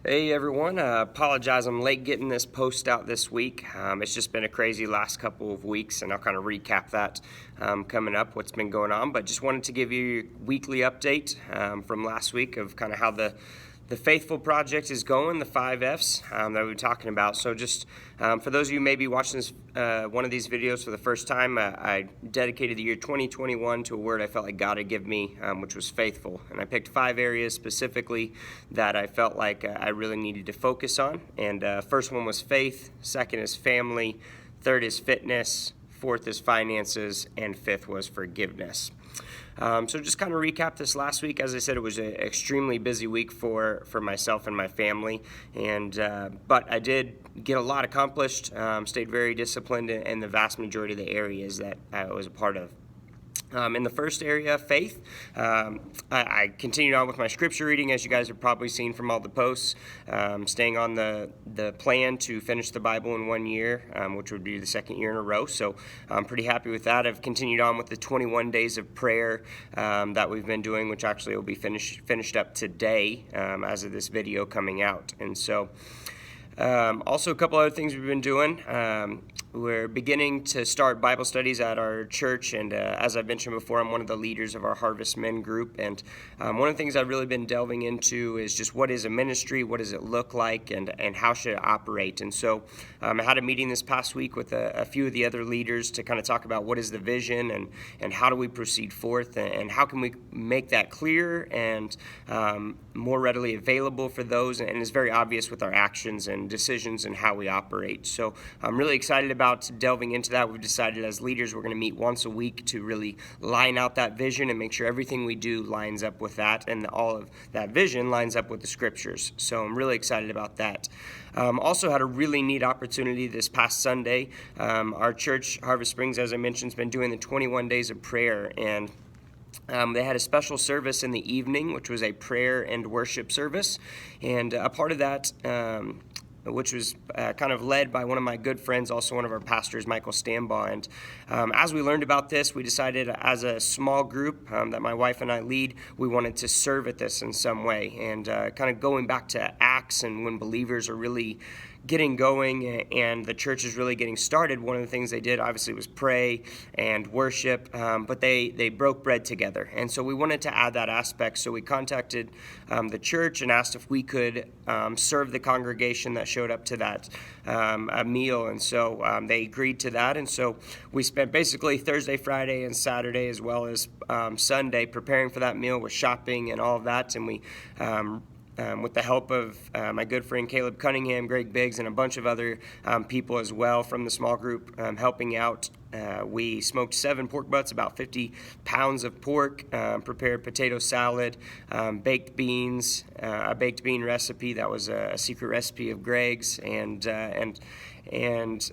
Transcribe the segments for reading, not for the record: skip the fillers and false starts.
Hey everyone, apologize I'm late getting this post out this week. It's just been a crazy last couple of weeks, and I'll kind of recap that coming up, what's been going on. But just wanted to give you a weekly update from last week of kind of how the Faithful Project is going, the 5 F's that we were talking about. So just for those of you maybe watching this, one of these videos for the first time, I dedicated the year 2021 to a word I felt like God had given me, which was faithful. And I picked 5 areas specifically that I felt like I really needed to focus on. And first one was faith, second is family, third is fitness, fourth is finances, and fifth was forgiveness. So just kind of recap this last week. As I said, it was an extremely busy week for myself and my family, and but I did get a lot accomplished, stayed very disciplined in the vast majority of the areas that I was a part of. In the first area, faith, I continued on with my scripture reading, as you guys have probably seen from all the posts, staying on the plan to finish the Bible in 1 year, which would be the second year in a row. So I'm pretty happy with that. I've continued on with the 21 days of prayer that we've been doing, which actually will be finished up today as of this video coming out. And so also a couple other things we've been doing. We're beginning to start Bible studies at our church, and as I've mentioned before, I'm one of the leaders of our Harvest Men group, and one of the things I've really been delving into is just what is a ministry, what does it look like, and how should it operate. And so I had a meeting this past week with a few of the other leaders to kind of talk about what is the vision and how do we proceed forth, and how can we make that clear and more readily available for those, and it's very obvious with our actions and decisions and how we operate. So I'm really excited about delving into that. We've decided as leaders we're going to meet once a week to really line out that vision and make sure everything we do lines up with that, and all of that vision lines up with the scriptures. So I'm really excited about that. Also had a really neat opportunity this past Sunday. Our church, Harvest Springs, as I mentioned, has been doing the 21 days of prayer, and they had a special service in the evening, which was a prayer and worship service, and a part of that, which was kind of led by one of my good friends, also one of our pastors, Michael Stambaugh. And as we learned about this, we decided as a small group that my wife and I lead, we wanted to serve at this in some way. And kind of going back to Acts, and when believers are really getting going and the church is really getting started, one of the things they did obviously was pray and worship, but they broke bread together. And so we wanted to add that aspect. So we contacted the church and asked if we could serve the congregation that showed up to that a meal. And so they agreed to that. And so we spent basically Thursday, Friday, and Saturday, as well as Sunday, preparing for that meal with shopping and all of that. And we with the help of my good friend Caleb Cunningham, Greg Biggs, and a bunch of other people as well from the small group helping out. We smoked 7 pork butts, about 50 pounds of pork, prepared potato salad, baked beans, a baked bean recipe that was a secret recipe of Greg's, and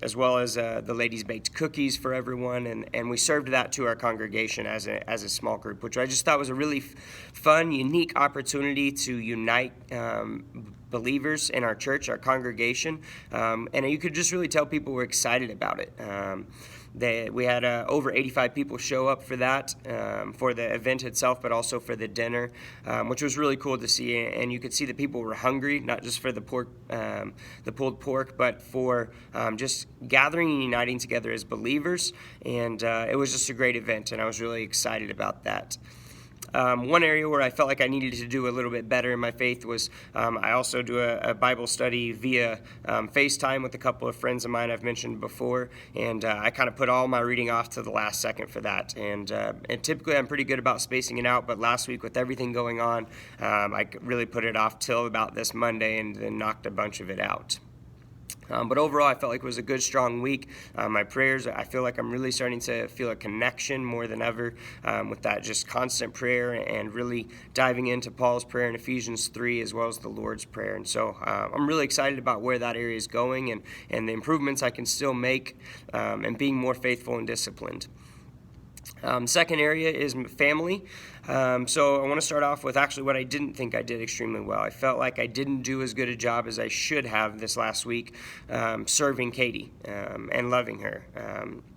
as well as the ladies baked cookies for everyone, and we served that to our congregation as a small group, which I just thought was a really fun, unique opportunity to unite believers in our church, our congregation, and you could just really tell people were excited about it. We had over 85 people show up for that, for the event itself, but also for the dinner, which was really cool to see. And you could see that people were hungry, not just for the pork, the pulled pork, but for just gathering and uniting together as believers. And it was just a great event, and I was really excited about that. One area where I felt like I needed to do a little bit better in my faith was I also do a Bible study via FaceTime with a couple of friends of mine I've mentioned before, and I kind of put all my reading off to the last second for that. And typically I'm pretty good about spacing it out, but last week with everything going on, I really put it off till about this Monday and then knocked a bunch of it out. But overall, I felt like it was a good, strong week. My prayers, I feel like I'm really starting to feel a connection more than ever with that just constant prayer, and really diving into Paul's prayer in Ephesians 3 as well as the Lord's Prayer. And so I'm really excited about where that area is going, and the improvements I can still make, and being more faithful and disciplined. Second area is family. So I want to start off with actually what I didn't think I did extremely well. I felt like I didn't do as good a job as I should have this last week serving Katie and loving her.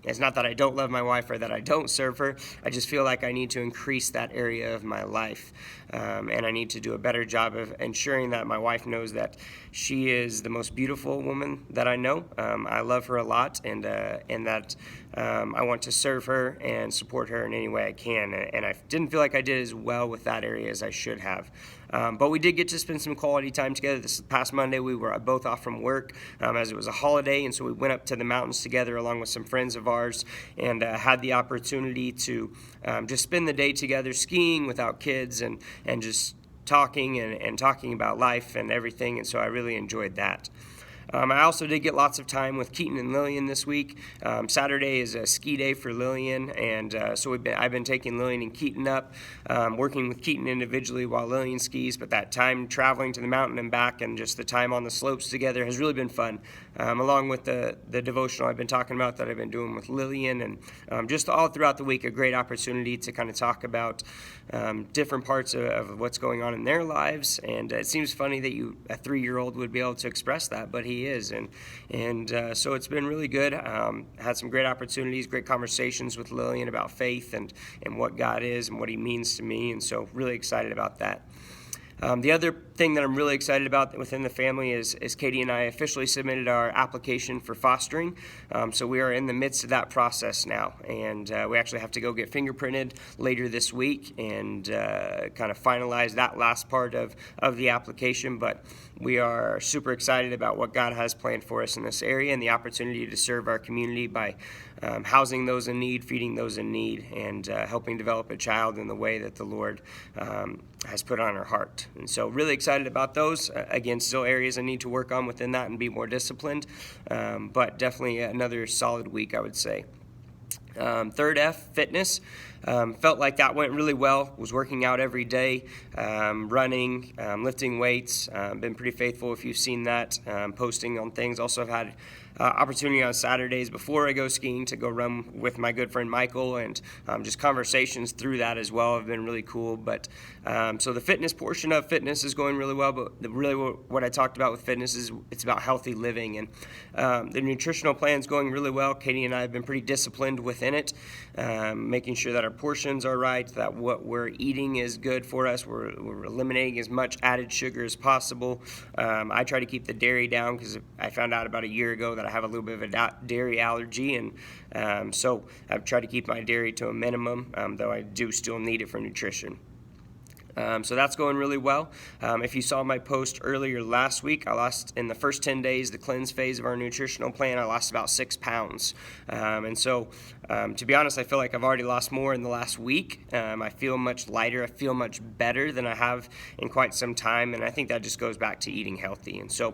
It's not that I don't love my wife or that I don't serve her. I just feel like I need to increase that area of my life. And I need to do a better job of ensuring that my wife knows that she is the most beautiful woman that I know. I love her a lot, and that I want to serve her and support her in any way I can. And I didn't feel like I did as well with that area as I should have. But we did get to spend some quality time together. This past Monday, we were both off from work as it was a holiday, and so we went up to the mountains together along with some friends of ours, and had the opportunity to just spend the day together skiing without kids, and just talking and talking about life and everything, and so I really enjoyed that. I also did get lots of time with Keaton and Lillian this week. Saturday is a ski day for Lillian, and so I've been taking Lillian and Keaton up, working with Keaton individually while Lillian skis, but that time traveling to the mountain and back and just the time on the slopes together has really been fun, along with the devotional I've been talking about that I've been doing with Lillian, and just all throughout the week, a great opportunity to kind of talk about different parts of what's going on in their lives. And it seems funny that a 3-year-old would be able to express that, but he is, and so it's been really good. Had some great opportunities, great conversations with Lillian about faith and what God is and what he means to me, and so really excited about that. The other thing that I'm really excited about within the family is Katie and I officially submitted our application for fostering. So we are in the midst of that process now, and we actually have to go get fingerprinted later this week and kind of finalize that last part of the application. But we are super excited about what God has planned for us in this area and the opportunity to serve our community by housing those in need, feeding those in need, and helping develop a child in the way that the Lord has put on our heart. And so really excited about those. Again, still areas I need to work on within that and be more disciplined, but definitely another solid week, I would say. Third F, fitness. Felt like that went really well. Was working out every day, running, lifting weights. Been pretty faithful if you've seen that, posting on things. Also have had opportunity on Saturdays before I go skiing to go run with my good friend Michael, and just conversations through that as well have been really cool. But so the fitness portion of fitness is going really well, but really what I talked about with fitness is it's about healthy living, and the nutritional plan is going really well. Katie and I have been pretty disciplined within it, making sure that our portions are right, that what we're eating is good for us. We're eliminating as much added sugar as possible. I try to keep the dairy down because I found out about a year ago that I have a little bit of a dairy allergy, and so I've tried to keep my dairy to a minimum, though I do still need it for nutrition. So that's going really well. If you saw my post earlier last week, I lost in the first 10 days, the cleanse phase of our nutritional plan, I lost about 6 pounds. And so to be honest, I feel like I've already lost more in the last week. I feel much lighter. I feel much better than I have in quite some time. And I think that just goes back to eating healthy. And so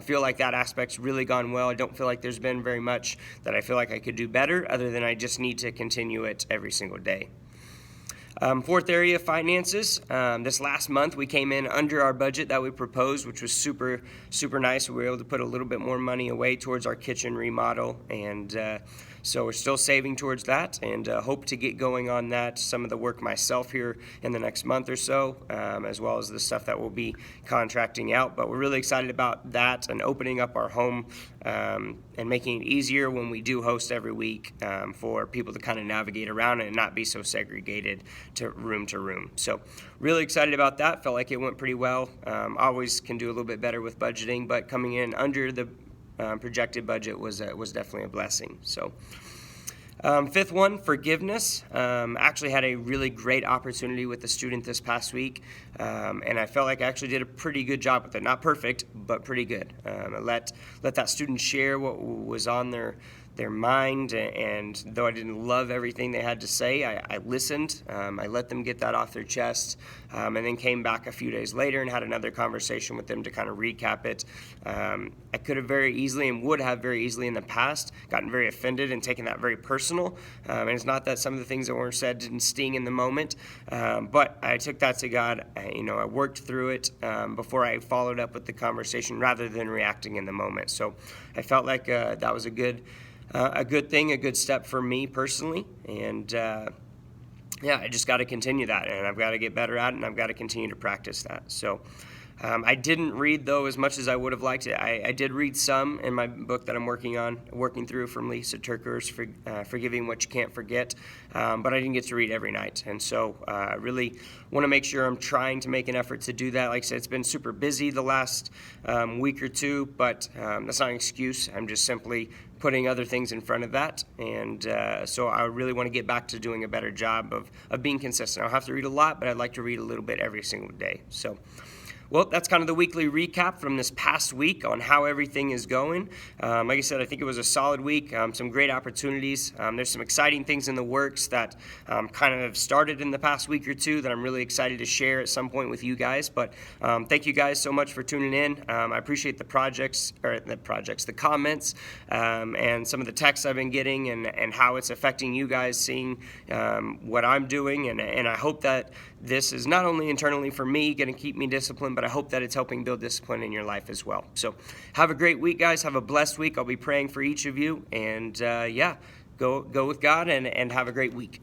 feel like that aspect's really gone well. I don't feel like there's been very much that I feel like I could do better, other than I just need to continue it every single day. Fourth area, finances. This last month, we came in under our budget that we proposed, which was super, super nice. We were able to put a little bit more money away towards our kitchen remodel, and so we're still saving towards that, and hope to get going on that, some of the work myself here in the next month or so, as well as the stuff that we'll be contracting out. But we're really excited about that and opening up our home and making it easier when we do host every week for people to kind of navigate around and not be so segregated to room. So really excited about that. Felt like it went pretty well. Always can do a little bit better with budgeting, but coming in under the projected budget was definitely a blessing. So fifth one, forgiveness. Actually had a really great opportunity with the student this past week, and I felt like I actually did a pretty good job with it. Not perfect, but pretty good. I let that student share what was on their mind, and though I didn't love everything they had to say, I listened. I let them get that off their chest, and then came back a few days later and had another conversation with them to kind of recap it. I could have very easily and would have very easily in the past gotten very offended and taken that very personal, and it's not that some of the things that were said didn't sting in the moment, but I took that to God. I worked through it before I followed up with the conversation rather than reacting in the moment. So I felt like that was a good thing, a good step for me personally, and I just got to continue that, and I've got to get better at it, and I've got to continue to practice that. So I didn't read, though, as much as I would have liked it. I did read some in my book that I'm working through from Lisa TerKeurst, Forgiving What You Can't Forget, but I didn't get to read every night. And so I really want to make sure I'm trying to make an effort to do that. Like I said, it's been super busy the last week or two, but that's not an excuse. I'm just simply putting other things in front of that. And so I really want to get back to doing a better job of being consistent. I'll have to read a lot, but I'd like to read a little bit every single day. So, well, that's kind of the weekly recap from this past week on how everything is going. Like I said, I think it was a solid week, some great opportunities. There's some exciting things in the works that kind of started in the past week or two that I'm really excited to share at some point with you guys. But thank you guys so much for tuning in. I appreciate the comments, and some of the texts I've been getting and how it's affecting you guys seeing what I'm doing. And I hope that this is not only internally for me, going to keep me disciplined, but I hope that it's helping build discipline in your life as well. So have a great week, guys. Have a blessed week. I'll be praying for each of you. And go with God and have a great week.